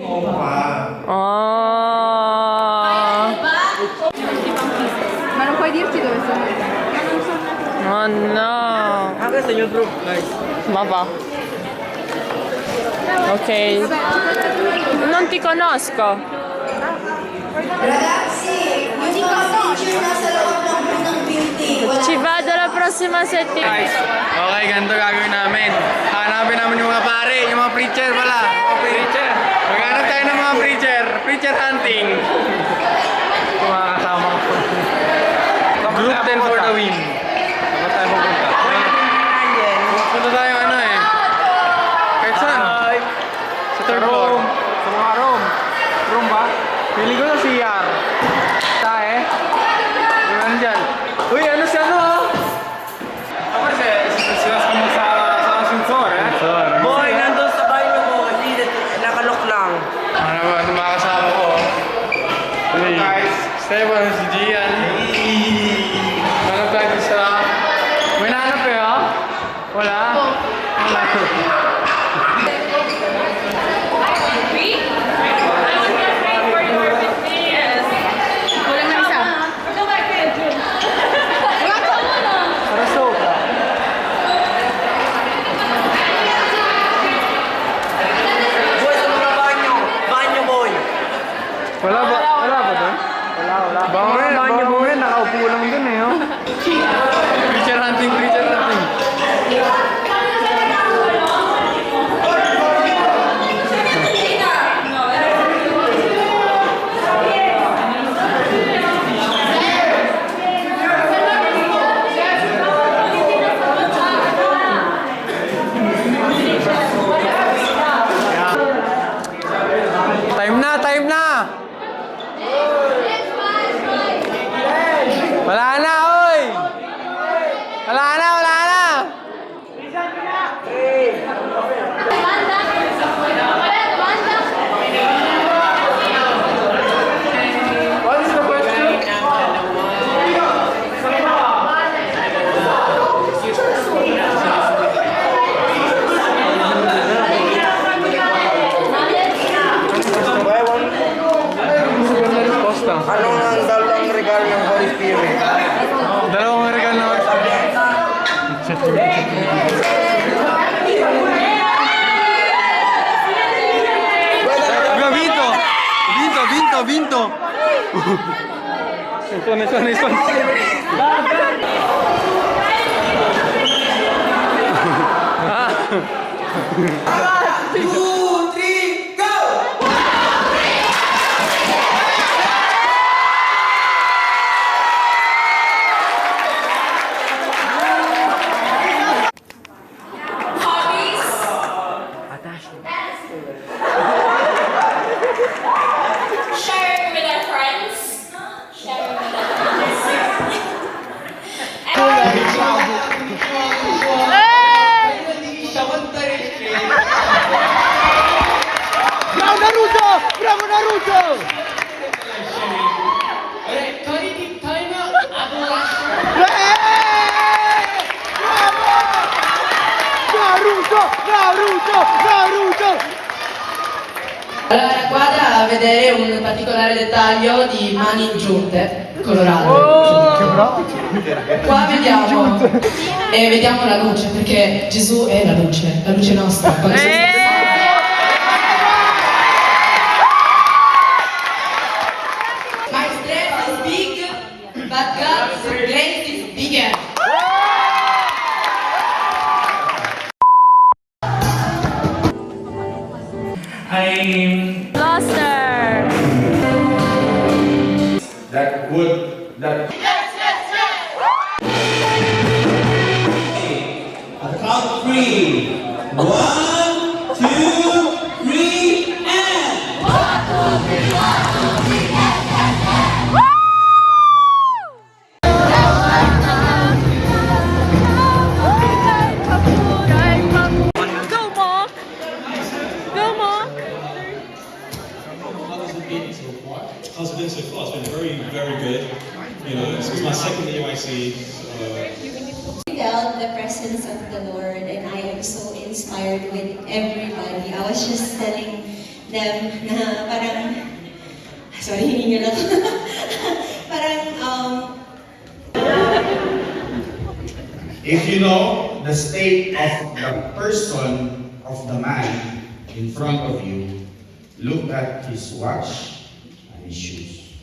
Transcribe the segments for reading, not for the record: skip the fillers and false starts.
Ma non puoi dirci dove sono? Oh no. Ah, questo è il mio group, guys. Ma va. Ok. Non ti conosco. Ragazzi, l'ultima picture nasa loob lang po ng building. Ci vado la prossima settimana. Guys, okay, ganito gagawin namin. Hanapin namin yung mga pare, yung mga preacher pala. Preacher. Maghanap tayo ng mga preacher. Preacher hunting. Yung mga kasama ko. Group 10 for the win. Dapat tayo pupunta. Punta tayo ano eh. Kahit saan? Sa third floor. Sa mga room. Room ba? Pili ko sa CR. Tae. Yung nandyan. Uy, ano si ano oh? Ako sila sa ascensor eh. Boy, nandun sa bahay mo, hindi nakalok lang. Ano ba? Ano mga kasama ko? Hey. Guys, Stefan, si Gian. Hanap tayo sa... May nahanap eh oh? Wala? Wala. Kulang na isa. Para sobra. Boy, sa mga banyo. Banyo, boy. Wala ba? Wala ba doon? Wala. Baka mo nakaupo lang dun eh oh. Preacher hunting, preacher hunting. Time na! Wala na, oy! Wala na! What is the question? Anong ang dalawang regalo ng Holy Spirit? Dalawang regalo na Vinto! Next one. Sharing with our friends. Sharing with our friends. Bravo Naruto! Naruto! Allora la quadra a vedere un particolare dettaglio di mani giunte, colorate. Qua vediamo la luce, perché Gesù è la luce nostra. Quando si sta- My strength is big, but God's grace is bigger. Blaster. At the count of 3. 1, 2, 3, and... How's it been so far? It's been very, very good. You know, this is my second EYC. Felt the presence of the Lord, and I am so inspired with everybody. I was just telling them na parang, sorry, hiningal ako. Parang, If you know the state of the person, of the man in front of you, look at his watch and his shoes.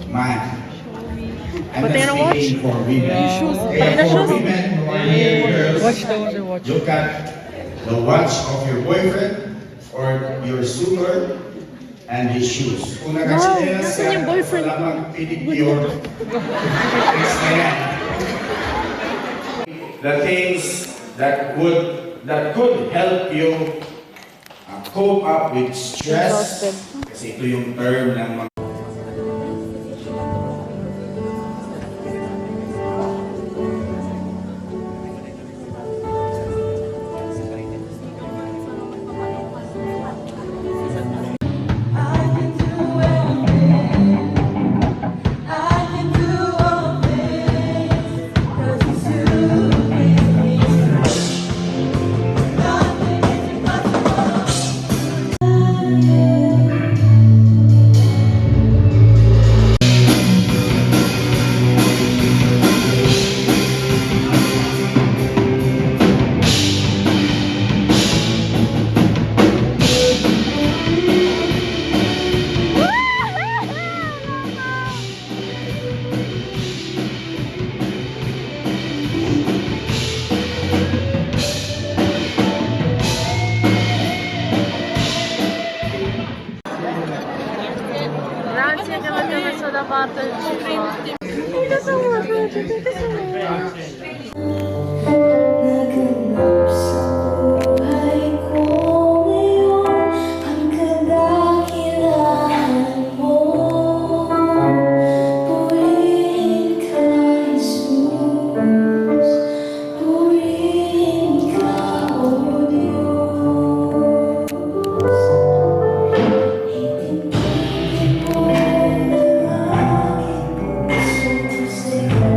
Man. I'm not speaking for women. Okay, for women who are here, girls, look at the watch of your boyfriend or your suitor and his shoes. Kung nagasinelas ka, wala mang pedicure. Next na yan. The things that could help you cope up with stress. Kasi ito yung term ng mga Grazie che l'abbiamo messo da parte il sprint. Naganap sa buhay ko ngayon ang kadakilaan mo. Purihin ka, Jesus. Purihin ka, O Diyos. Itindigin mo ng aking puso sa'yo.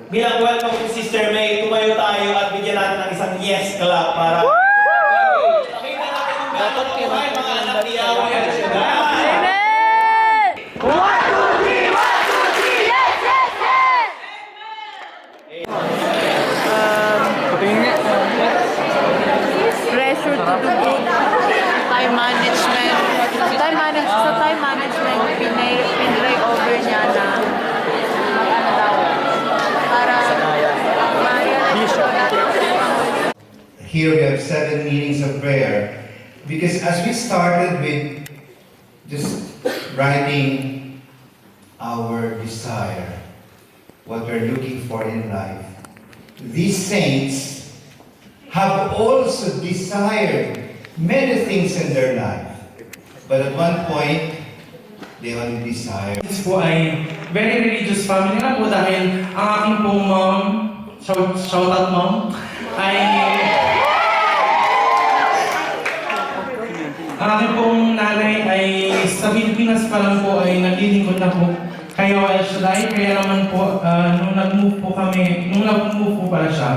Bilang welcome to Sister May, tumayo tayo at bigyan natin ng isang yes clap para pakita natin kung gaano kabuhay mga anak ni Yahweh at Shaddai. Pressure to do good. Time management. Sa time management, pinray over niya na mag-ano daw. Para ma-realize ko natin. Here we have 7 meetings of prayer. Because as we started with just writing our desire, what we're looking for in life, these saints have also desired many things in their life. But at one point, they only desire. This po ay very religious family nga po dahil ang aking pong mom, shout out mom, ay ang aking pong nanay ay sa Pilipinas pa lang po ay naglilingkod na po kay Yahweh Shaddai. Kaya naman po, nung nag-move po pala siya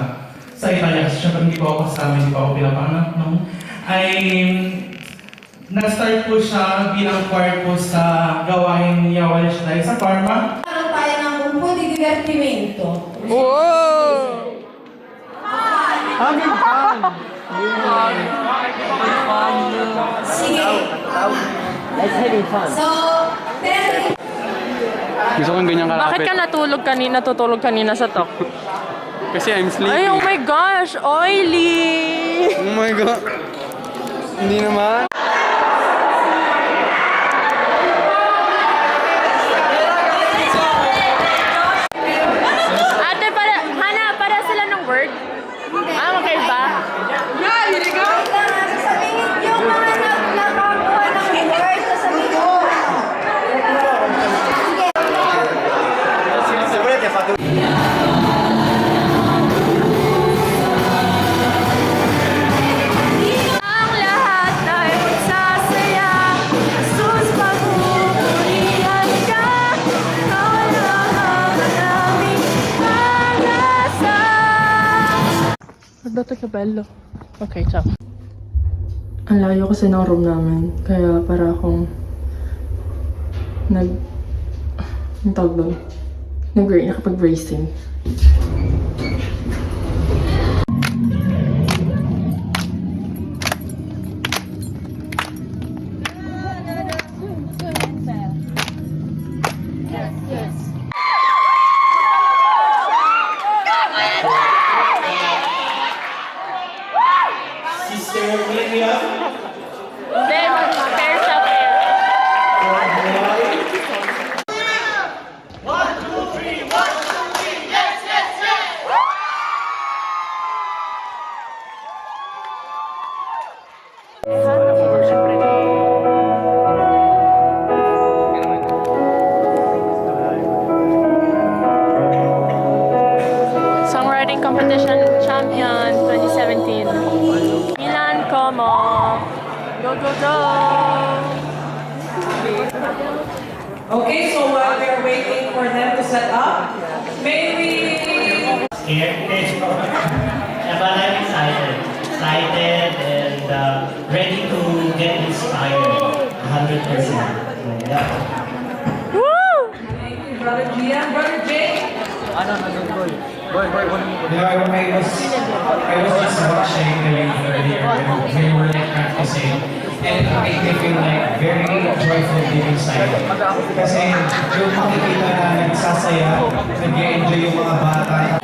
sa Italia, kasi syempre hindi po ako kasama, hindi po ako pinapanganak, no? Ay nag-start po siya bilang choir po sa gawain ni Yahweh Shaddai sa Parma. Parang tayo ng un po di divertimento. Wow! Sige. So, pero Gusto kong ganyan Bakit ka natutulog kanina sa talk? Kasi I'm sleepy. Ay, oh my gosh! Oily! Oh my God. Hindi naman. Dati kabello. Okay, ciao. Ang layo kasi ng room namin. Kaya para akong ang tawag doon? Nakapag-racing. Sister Miriam. Hindi, mag-pair siya, pair. Songwriting Competition Champion 2017. Milan Como. Go, go, go! Okay, so while we're waiting for them to set up, may we... But I'm excited and ready to get inspired 100%. Yeah. Woo! Thank you, Brother Gian. Brother Jay? You know, I was just watching the youth earlier and they were like practicing and it made me feel like very joyful deep inside. Kasi yung makikita na nagsasaya, nag-enjoy yung mga bata.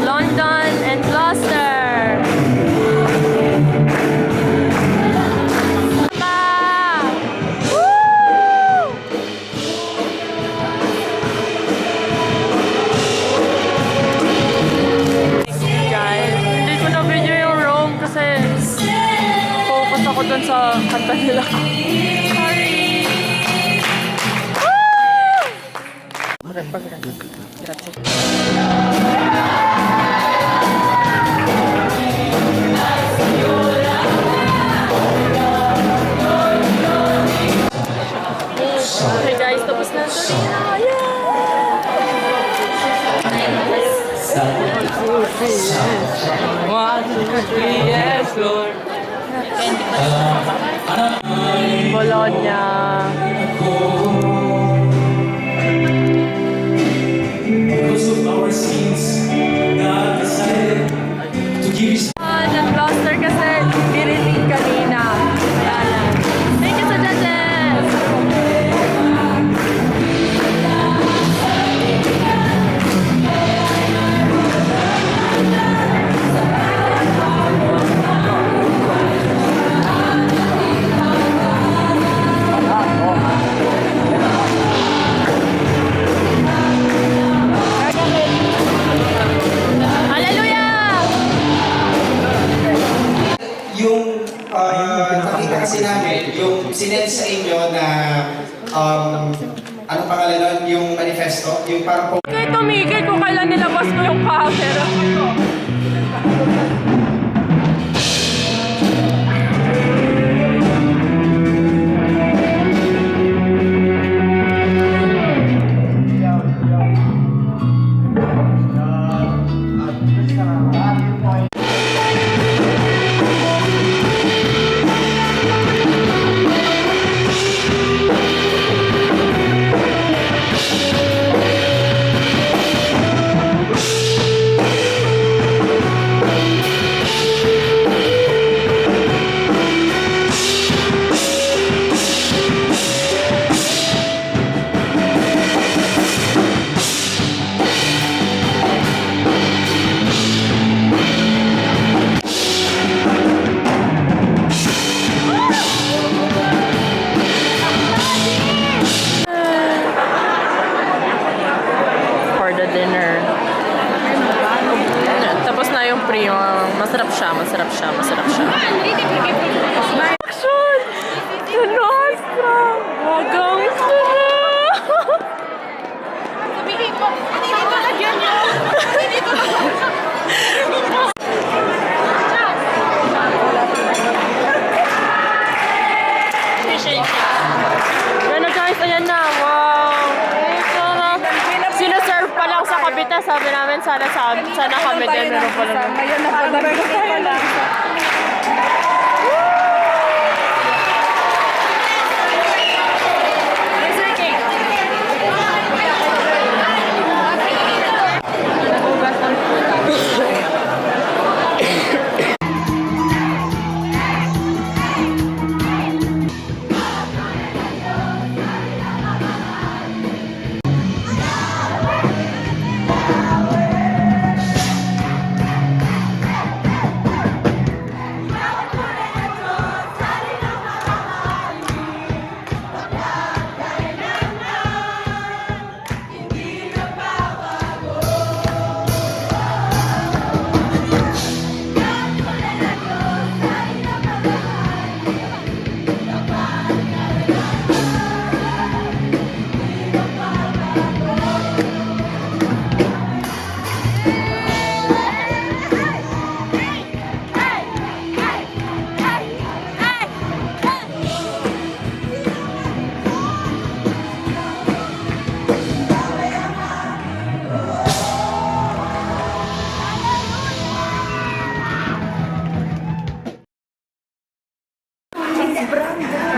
London and Gloucester. Woo! Guys, hindi ko na video yung Rome kasi focus ako dun sa kanta nila. Sorry. Woo! Grazie. Okay guys, tapos na ito. Yes, Lord. Bologna. Because of our sins, God decided to give His... Nag-Gloucester kasi diriling kanina. Thank you sa judges! Yung nakita kasi namin, yung sinend sa inyo na anong pangalan nun? Yung manifesto? Yung parang Kaya tumigil kung kailan nilabas ko yung camera. Masarap siya. Action! The Nostra! Wagang sarap! Sabihin mo, hindi dito lagyan niyo. Hindi dito lagyan. sabi namin sana kami din. Meron pala. Ngayon na po. Pala.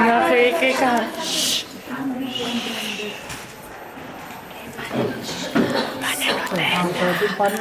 Nakikiki ka. Paano